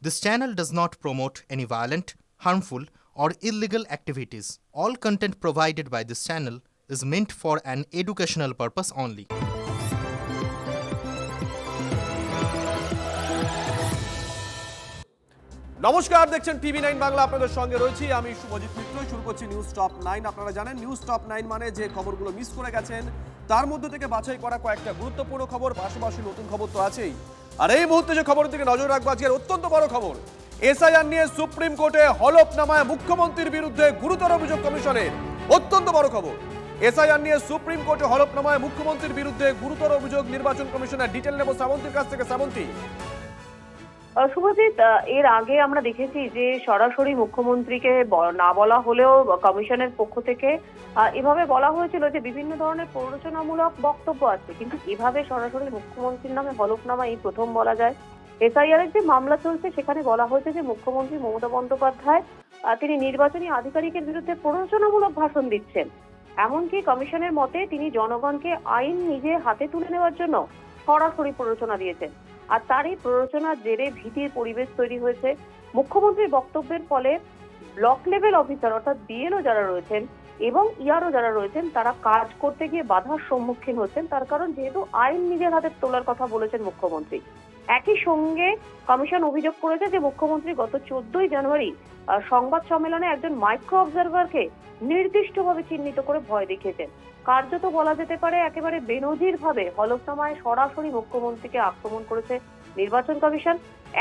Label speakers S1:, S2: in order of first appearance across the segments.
S1: This channel does not promote any violent, harmful, or illegal activities. All content provided by this channel is meant for an educational purpose only.
S2: নমস্কার, দেখছেন টিভি9 বাংলা। আপনাদের সঙ্গে রয়েছি আমি শুভজিৎ মিত্র। শুরু করছি নিউজ টপ 9। আপনারা জানেন নিউজ টপ 9 মানে যে খবরগুলো মিস করে গেছেন তার মধ্যে থেকে বাছাই করা কয়েকটা গুরুত্বপূর্ণ খবর, পাশাপাশি নতুন খবর তো আছেই। আর এই মুহূর্তে যে খবরের দিকে নজর রাখবো আজকের অত্যন্ত বড় খবর, এসআইআর নিয়ে সুপ্রিম কোর্টে হলফনামায় মুখ্যমন্ত্রীর বিরুদ্ধে গুরুতর অভিযোগ কমিশনের। অত্যন্ত বড় খবর, এসআইআর নিয়ে সুপ্রিম কোর্টে হলফনামায় মুখ্যমন্ত্রীর বিরুদ্ধে গুরুতর অভিযোগ নির্বাচন কমিশনের। ডিটেল নেব শ্রাবন্তীর কাছ থেকে। শ্রাবন্তী,
S3: শুভজিৎ, এর আগে আমরা দেখেছি যে সরাসরি মুখ্যমন্ত্রীকে না বলা হলেও কমিশনের পক্ষ থেকে এভাবে বলা হয়েছিল যে বিভিন্ন ধরনের প্ররোচনামূলক বক্তব্য আছে, কিন্তু এভাবে সরাসরি মুখ্যমন্ত্রীর নামে হলফনামা এই প্রথম বলা যায়। এসআইআর এর যে মামলা চলছে সেখানে বলা হয়েছে যে মুখ্যমন্ত্রী মমতা বন্দ্যোপাধ্যায় তিনি নির্বাচনী আধিকারিকের বিরুদ্ধে প্ররোচনামূলক ভাষণ দিচ্ছেন। এমনকি কমিশনের মতে তিনি জনগণকে আইন নিজে হাতে তুলে নেওয়ার জন্য সরাসরি প্ররোচনা দিয়েছেন। আর তারই প্ররোচনার জেরে ভীতির পরিবেশ তৈরি হয়েছে। মুখ্যমন্ত্রীর বক্তব্যের ফলে ব্লক লেভেল অফিসার অর্থাৎ বিএলও যারা রয়েছেন এবং ইআরও যারা রয়েছেন তারা কাজ করতে গিয়ে বাধার সম্মুখীন হচ্ছেন, তার কারণ যেহেতু আইন নিজের হাতে তোলার কথা বলেছেন মুখ্যমন্ত্রী। একই সঙ্গে কমিশন অভিযোগ করেছে যে মুখ্যমন্ত্রী গত 14ই জানুয়ারি সংবাদ সম্মেলনে একজন মাইক্রো অবজারভারকে নির্দিষ্টভাবে চিহ্নিত করে ভয় দেখিয়েছেন। কার্যত বলা যেতে পারে একেবারে বেনজির ভাবে হলফনামায় সরাসরি মুখ্যমন্ত্রীকে আক্রমণ করেছে নির্বাচন কমিশন।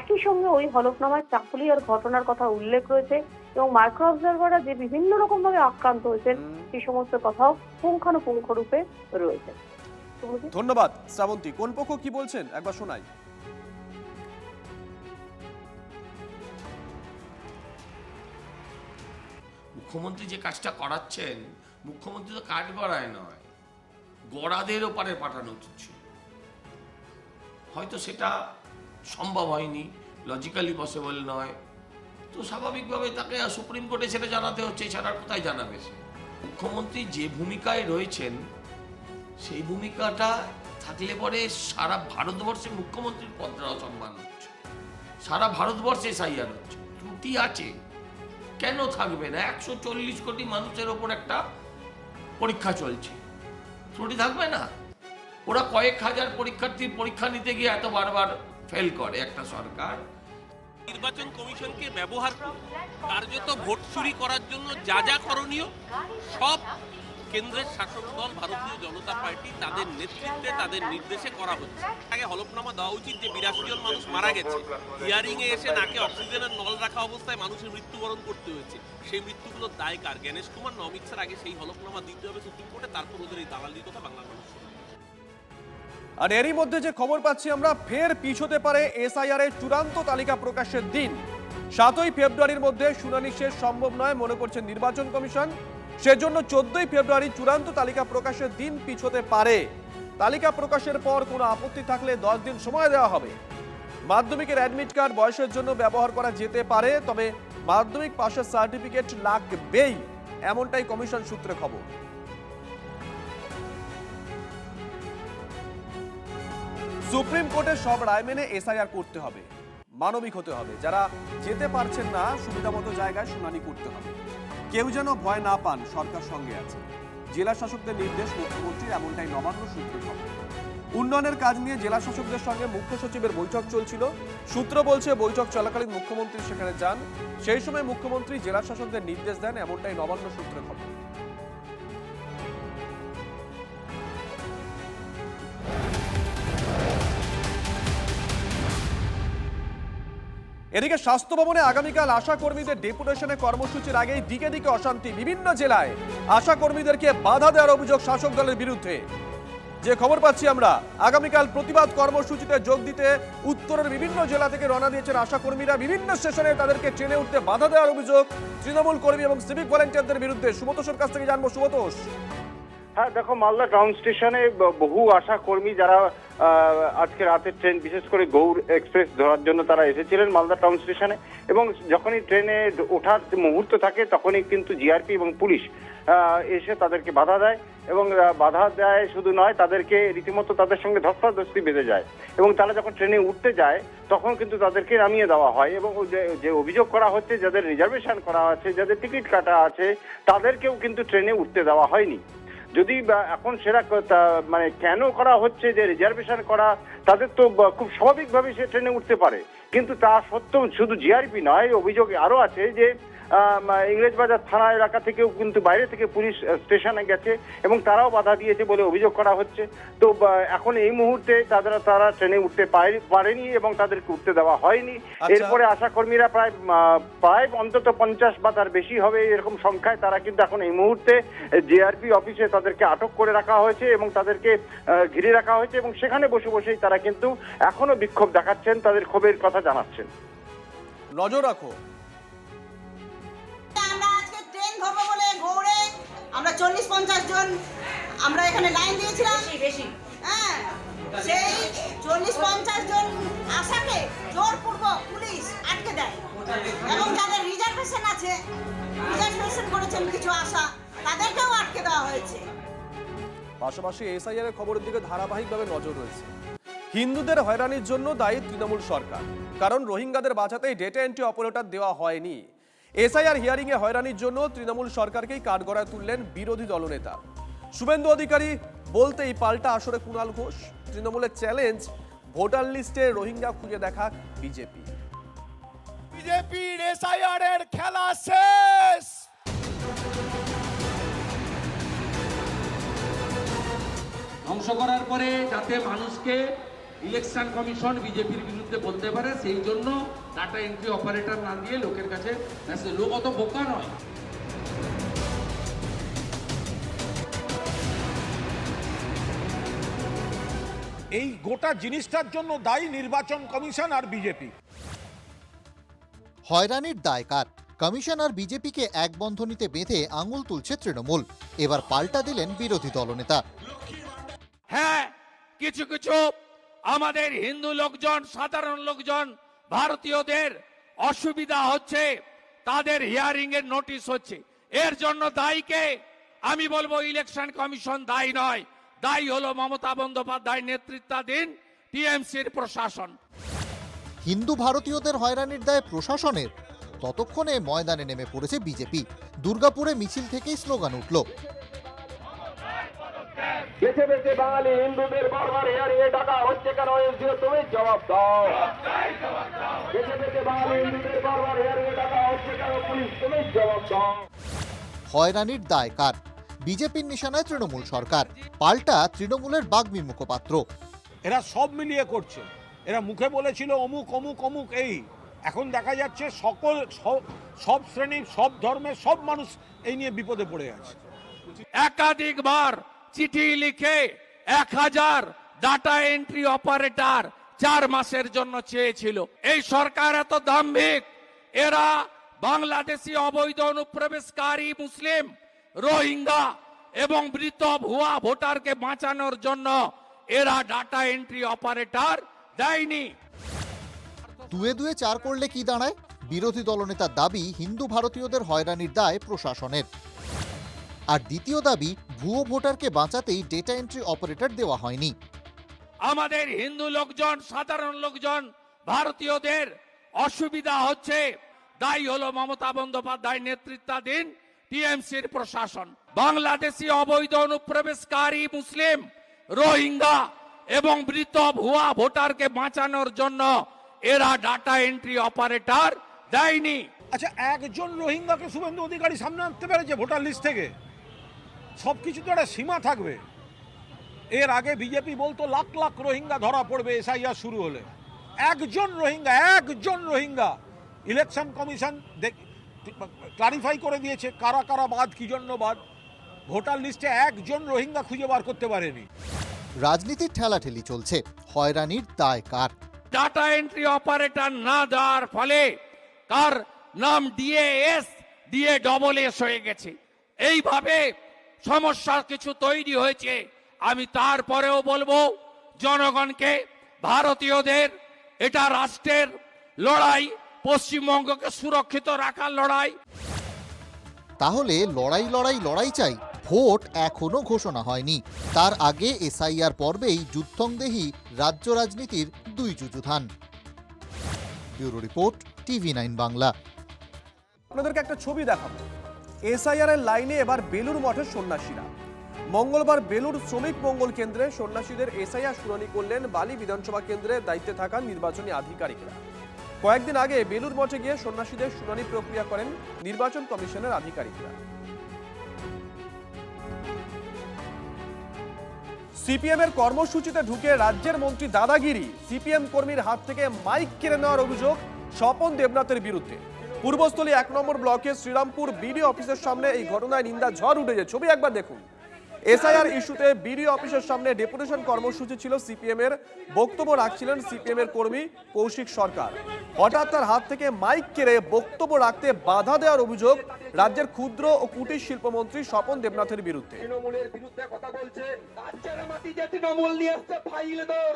S3: একই সঙ্গে ওই হলফনামায় চাকুলিয়ার ঘটনার কথা উল্লেখ রয়েছে এবং মাইক্রো অবজারভাররা যে বিভিন্ন রকম ভাবে আক্রান্ত হয়েছেন সেই সমস্ত কথাও পুঙ্খানুপুঙ্খ রূপে রয়েছে।
S2: ধন্যবাদ শ্রাবন্তী। কোন পক্ষ কি বলছেন একবার শোনাই।
S4: মুখ্যমন্ত্রী যে কাজটা করাচ্ছেন, মুখ্যমন্ত্রী তো কাঠ গড়ায় নয়, গড়াদের ওপারে পাঠানো উচিত ছিল। হয়তো সেটা সম্ভব হয়নি, লজিক্যালি পসিবল নয়, তো স্বাভাবিকভাবে তাকে সুপ্রিম কোর্টে সেটা জানাতে হচ্ছে। এছাড়া কোথায় জানাবে সে? মুখ্যমন্ত্রী যে ভূমিকায় রয়েছেন সেই ভূমিকাটা থাকলে পরে সারা ভারতবর্ষে মুখ্যমন্ত্রীর পদটা অসম্মান হচ্ছে, সারা ভারতবর্ষে এসআইআর হচ্ছে। ত্রুটি আছে, কেন থাকবে না? 140 কোটি মানুষের ওপর একটা পরীক্ষা চলছে, ত্রুটি থাকবে না? ওরা কয়েক হাজার পরীক্ষার্থীর পরীক্ষা নিতে গিয়ে এত বারবার ফেল করে একটা সরকার।
S5: নির্বাচন কমিশনকে ব্যবহার করে কার্যত ভোট চুরি করার জন্য যা যা করণীয় সব কেন্দ্রের শাসক দল ভারতীয় জনতা পার্টি তাদের নেতৃত্বে তাদের নির্দেশে করা হচ্ছে। আগে হলফনামা দেওয়া উচিত যে 82 জন মানুষ মারা গেছে, হিয়ারিং এ এসে নাকে অক্সিজেনের নল রাখা অবস্থায় মানুষের মৃত্যুবরণ করতে হয়েছে। সেই মৃত্যুগুলোর দায় কার? জ্ঞানেশ কুমার না অমিত স্যার? আগে সেই হলফনামা দিতে হবে সুপ্রিম কোর্টে, তারপর ওদের এই দালালির কথা বাংলার মানুষ।
S2: আর এরই মধ্যে যে খবর পাচ্ছি আমরা, ফের পিছোতে পারে এসআইআর এর চূড়ান্ত তালিকা প্রকাশের দিন। 7ই ফেব্রুয়ারির মধ্যে শুনানি শেষ সম্ভব নয় মনে করছে নির্বাচন কমিশন। সেজন্য 14ই ফেব্রুয়ারি চূড়ান্ত তালিকা প্রকাশের দিন পিছোতে পারে। তালিকা প্রকাশের পর কোনো আপত্তি থাকলে 10 দিন সময় দেওয়া হবে। মাধ্যমিকের অ্যাডমিট কার্ড বয়সের জন্য ব্যবহার করা যেতে পারে, তবে মাধ্যমিক পাশের সার্টিফিকেট লাগবেই, এমনটাই কমিশন সূত্রে খবর। সুপ্রিম কোর্টের সব রায় মেনে এসআইআর করতে হবে, মানবিক হতে হবে। যারা যেতে পারছেন না সুবিধামতো জায়গায় শুনানি করতে হবে। কেউ যেন ভয় না পান, সরকার সঙ্গে আছে। জেলা শাসকদের নির্দেশ মুখ্যমন্ত্রীর, এমনটাই নবান্ন সূত্রে খবর। উন্নয়নের কাজ নিয়ে জেলা শাসকদের সঙ্গে মুখ্য সচিবের বৈঠক চলছিল। সূত্র বলছে বৈঠক চলাকালীন মুখ্যমন্ত্রী সেখানে যান। সেই সময় মুখ্যমন্ত্রী জেলা শাসকদের নির্দেশ দেন, এমনটাই নবান্ন সূত্রে খবর। এদিকে স্বাস্থ্য ভবনে আগামীকাল আশা কর্মীদের ডেপুটেশনে কর্মসূচির আগেই দিকে দিকে অশান্তি। বিভিন্ন জেলায় আশা কর্মীদেরকে বাধা দেওয়ার অভিযোগ শাসক দলের বিরুদ্ধে। যে খবর পাচ্ছি আমরা, আগামীকাল প্রতিবাদ কর্মসূচিতে যোগ দিতে উত্তরের বিভিন্ন জেলা থেকে রওনা দিয়েছেন আশা কর্মীরা। বিভিন্ন স্টেশনে তাদেরকে ট্রেনে উঠতে বাধা দেওয়ার অভিযোগ তৃণমূল কর্মী এবং সিভিক ভলেন্টিয়ারদের বিরুদ্ধে। সুমতোষের কাছ থেকে জানবো। সুমতোষ।
S6: হ্যাঁ, দেখো, মালদা টাউন স্টেশনে বহু আশা কর্মী যারা আজকে রাতের ট্রেন, বিশেষ করে গৌড় এক্সপ্রেস ধরার জন্য তারা এসেছিলেন মালদা টাউন স্টেশনে, এবং যখনই ট্রেনে ওঠার মুহূর্ত থাকে তখনই কিন্তু জিআরপি এবং পুলিশ এসে তাদেরকে বাধা দেয় এবং বাধা দেয় শুধু নয়, তাদেরকে রীতিমতো তাদের সঙ্গে ধস্তাধস্তি বেঁধে যায় এবং তারা যখন ট্রেনে উঠতে যায় তখন কিন্তু তাদেরকে নামিয়ে দেওয়া হয় এবং যে অভিযোগ করা হচ্ছে যাদের রিজার্ভেশন করা আছে, যাদের টিকিট কাটা আছে, তাদেরকেও কিন্তু ট্রেনে উঠতে দেওয়া হয়নি। যদি এখন সেটা মানে কেন করা হচ্ছে, যে রিজার্ভেশন করা তাদের তো খুব স্বাভাবিকভাবে সে ট্রেনে উঠতে পারে, কিন্তু তা সত্ত্বেও শুধু জিআরপি নয়, অভিযোগ আরো আছে যে ইংরেজবাজার থানা এলাকা থেকেও কিন্তু বাইরে থেকে পুলিশ স্টেশনে গেছে এবং তারাও বাধা দিয়েছে বলে অভিযোগ করা হচ্ছে। তো এখন এই মুহূর্তে তারা ট্রেনে উঠতে পারেনি এবং তাদেরকে উঠতে দেওয়া হয়নি। এরপরে আশাকর্মীরা প্রায় অন্তত 50 বা তার বেশি হবে এরকম সংখ্যায় তারা কিন্তু এখন এই মুহূর্তে জিআরপি অফিসে তাদেরকে আটক করে রাখা হয়েছে এবং তাদেরকে ঘিরে রাখা হয়েছে এবং সেখানে বসে বসেই তারা কিন্তু এখনো বিক্ষোভ দেখাচ্ছেন, তাদের ক্ষোভের কথা জানাচ্ছেন।
S2: নজর রাখো।
S7: আমরা আজকে ট্রেন ধরবো বলে গৌড়ে আমরা 40-50 জন আমরা এখানে লাইন দিয়েছিলাম, বেশি হ্যাঁ, সেই 40-50 জন আশাকে জোরপূর্বক পুলিশ আটকে দেয় এবং যাদের রিজার্ভেশন আছে, রিজার্ভেশন করেছেন কিছু আশা, তাদেরকেও আটকে দেওয়া হয়েছে।
S2: পাশাপাশি এসআইআর এর খবরের দিকে ধারাবাহিকভাবে নজর রয়েছে। হিন্দুদের হয়রানির জন্য দায়ী তৃণমূল সরকার, কারণ রোহিঙ্গাদের বাঁচাতেই ডেটা এন্ট্রি অপারেটর দেওয়া হয়নি। এসআইআর হিয়ারিং এ হয়রানির জন্য তৃণমূল সরকারকেই কাঠগড়ায় তুললেন বিরোধী দলনেতা শুভেন্দু অধিকারী। বলতেই পাল্টা আসরে কুণাল ঘোষ। তৃণমূলের চ্যালেঞ্জ, ভোটার লিস্টে রোহিঙ্গা খুঁজে দেখা বিজেপি।
S8: বিজেপির এসআইআর এর খেলা শেষ।
S9: ধ্বংস করার পরে যাতে মানুষকে ইলেকশন কমিশন বিজেপির বিরুদ্ধে বলতে পারে, সেই জন্য ডাটা এন্ট্রি অপারেটর না দিয়ে লোকের কাছে মেসেজ। লোক অত বোকা নয়।
S8: এই গোটা জিনিসটার জন্য দায়ী নির্বাচন কমিশন আর বিজেপি।
S10: হয়রানির দায় কার? কমিশন আর বিজেপিকে এক বন্ধনীতে বেঁধে আঙুল তুলছে তৃণমূল। এবার পাল্টা দিলেন বিরোধী দলনেতা।
S5: হ্যাঁ, কিছু কিছু আমাদের হিন্দু লোকজন, সাধারণ লোকজন, ভারতীয়দের অসুবিধা হচ্ছে, তাদের হিয়ারিং এর নোটিশ হচ্ছে। এর জন্য দায়ী কে? আমি বলবো ইলেকশন কমিশন দায়ী নয়, দায়ী হলো মমতা বন্দ্যোপাধ্যায় নেতৃত্বাধীন টিএমসির প্রশাসন।
S10: হিন্দু ভারতীয়দের হয়রানির দায় প্রশাসনের। ততক্ষণে ময়দানে নেমে পড়েছে বিজেপি। দুর্গাপুরে মিছিল থেকেই স্লোগান উঠল,
S6: বেছে বেছে বাঙালি হিন্দুদের বারবার হিয়ারিং এ ডাকা হচ্ছে কেন? তুমি জবাব দাও। বেছে বেছে বাঙালি হিন্দুদের বারবার হিয়ারিং এ ডাকা হচ্ছে কেন? পুলিশ তুমি জবাব দাও।
S10: হয়রানির দায় কার? বিজেপির নিশানায় তৃণমূল সরকার। পাল্টা তৃণমূলের বাগ্মী মুখপাত্র।
S8: এরা সব মিলিয়ে করছে। এরা মুখে বলেছিল অমুক অমুক অমুক, এই এখন দেখা যাচ্ছে সব শ্রেণীর, সব ধর্মের, সব মানুষ এই নিয়ে বিপদে পড়ে আছে।
S5: একাধিকবার চিঠি লিখে 1000 ডাটা এন্ট্রি অপারেটর 4 মাসের জন্য চেয়েছিল। এই সরকার এত দাম্ভিক, এরা বাংলাদেশি অবৈধ অনুপ্রবেশকারী মুসলিম, রোহিঙ্গা এবং মৃত ভুয়া ভোটারকে বাঁচানোর জন্য এরা ডাটা এন্ট্রি অপারেটর দেয়নি।
S10: দুয়ে দুয়ে 4 করলে কি দাঁড়ায়? বিরোধী দলনেতার দাবি, হিন্দু ভারতীয়দের হয়রানির দায় প্রশাসনের। আর দ্বিতীয় দাবি, ভুয়ো ভোটারকে বাঁচাতেই ডেটা এন্ট্রি অপারেটর দেওয়া হয়নি।
S5: আমাদের হিন্দু লোকজন, সাধারণ লোকজন, ভারতীয়দের অসুবিধা হচ্ছে, দায়ী হলো মমতা বন্দ্যোপাধ্যায় নেতৃত্বাধীন টিএমসির প্রশাসন। বাংলাদেশি অবৈধ অনুপ্রবেশকারী মুসলিম, রোহিঙ্গা এবং মৃত ভুয়া ভোটারকে বাঁচানোর জন্য এরা ডাটা এন্ট্রি অপারেটর দেয়নি।
S8: আচ্ছা, একজন রোহিঙ্গাকে শুভেন্দু অধিকারী সামনে আনতে পেরেছে ভোটার লিস্ট থেকে? সবকিছু তো একটা সীমা থাকবে। এর আগে বিজেপি বলতো লাখ লাখ রোহিঙ্গা ধরা পড়বে এসআইআর শুরু হলে। একজন রোহিঙ্গা ইলেকশন কমিশন ক্লারিফাই করে দিয়েছে কারা কারা বাদ, কি জন্য বাদ। ভোটার লিস্টে একজন রোহিঙ্গা খুঁজে বার করতে পারেনি।
S10: রাজনীতির ঠেলাঠেলি চলছে। হয়রানির দায় কার?
S5: ডাটা এন্ট্রি অপারেটর না দেওয়ার ফলে কার নাম DAS DASS হয়ে গেছে। এইভাবে সমস্যা কিছু তৈরি হয়েছে। আমি তারপরেও বলবো জনগণকে, ভারতীয়দের, এটা রাষ্ট্রের লড়াই, পশ্চিমবঙ্গকে সুরক্ষিত রাখার লড়াই।
S10: তাহলে লড়াই চাই। ভোট এখনো ঘোষণা হয়নি, তার আগে এসআইআর পর্বেই যুদ্ধংদেহী রাজ্য রাজনীতির দুই যুযুধান। Bureau report, TV9 Bangla.
S2: আপনাদেরকে একটা ছবি দেখাবো। এসআইআর এর লাইনে এবার বেলুর মঠের সন্ন্যাসীরা। মঙ্গলবার বেলুর শ্রমিক মঙ্গল কেন্দ্রে সন্ন্যাসীদের এসআইআর শুনানি করলেন বালি বিধানসভা কেন্দ্রের দায়িত্বে থাকা নির্বাচনী আধিকারিকরা। কয়েকদিন আগে বেলুর মঠে গিয়ে সন্ন্যাসীদের শুনানি প্রক্রিয়া করেন নির্বাচন কমিশনের আধিকারিকরা। সিপিএম এর কর্মসূচিতে ঢুকে রাজ্যের মন্ত্রী দাদাগিরি, সিপিএম কর্মীর হাত থেকে মাইক কেড়ে নেওয়ার অভিযোগ স্বপন দেবনাথের বিরুদ্ধে। পূর্বস্থলী 1 নম্বর ব্লকের শ্রীরামপুর বিডিও অফিসের সামনে এই ঘটনায় নিন্দা ঝড় উঠেছে। ছবি একবার দেখুন। এসআইআর ইস্যুতে বিডিও অফিসের সামনে ডেপুটেশন কর্মসূচি ছিল সিপিএম এর। বক্তব্য রাখছিলেন সিপিএম এর কর্মী কৌশিক সরকার। হঠাৎ তার হাত থেকে মাইক কেড়ে বক্তব্য রাখতে বাধা দেওয়ার অভিযোগ রাজ্যের ক্ষুদ্র ও কুটির শিল্পমন্ত্রী স্বপন দেবনাথের বিরুদ্ধে।
S9: তৃণমূলের বিরুদ্ধে কথা বলছে, রাজ্যের মাটিতে তৃণমূল নিয়ে আসছে ফাইল দর।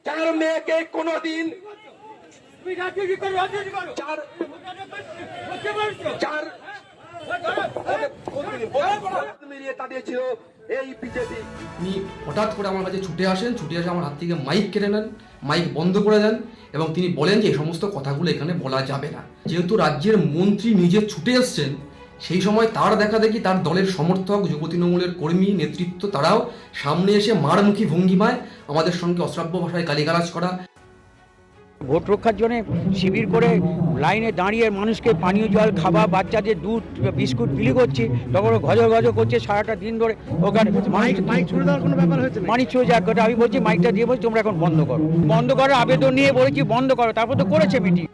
S9: চার মেয়েকে কোনোদিন
S11: হঠাৎ করে আমার কাছে ছুটে আসে আমার হাত থেকে মাইক কেড়ে নেন, মাইক বন্ধ করে দেন এবং তিনি বলেন যে এই সমস্ত কথাগুলো এখানে বলা যাবে না। যেহেতু রাজ্যের মন্ত্রী নিজে ছুটে এসছেন, সেই সময় তার দেখা দেখি তার দলের সমর্থক, যুব তৃণমূলের কর্মী নেতৃত্ব তারাও সামনে এসে মারমুখী ভঙ্গিমায় আমাদের সঙ্গে অশ্রাব্য ভাষায় গালিগালাজ করা।
S12: ভোট রক্ষার জন্য শিবির করে লাইনে দাঁড়িয়ে মানুষকে পানীয় জল, খাবার, বাচ্চাদের দুধ, বিস্কুট বিলি করছি, তখন গজ করছে সারাটা দিন ধরে। ওখানে মাইক ছুড়ে দেওয়ার কোনো ব্যাপার হয়েছে? মাইক ছুড়ে যাওয়ার কথা আমি বলছি, মাইকটা দিয়ে বলছি তোমরা এখন বন্ধ করো। বন্ধ করার আবেদন নিয়ে বলেছি বন্ধ করো, তারপর তো করেছে মিটিং।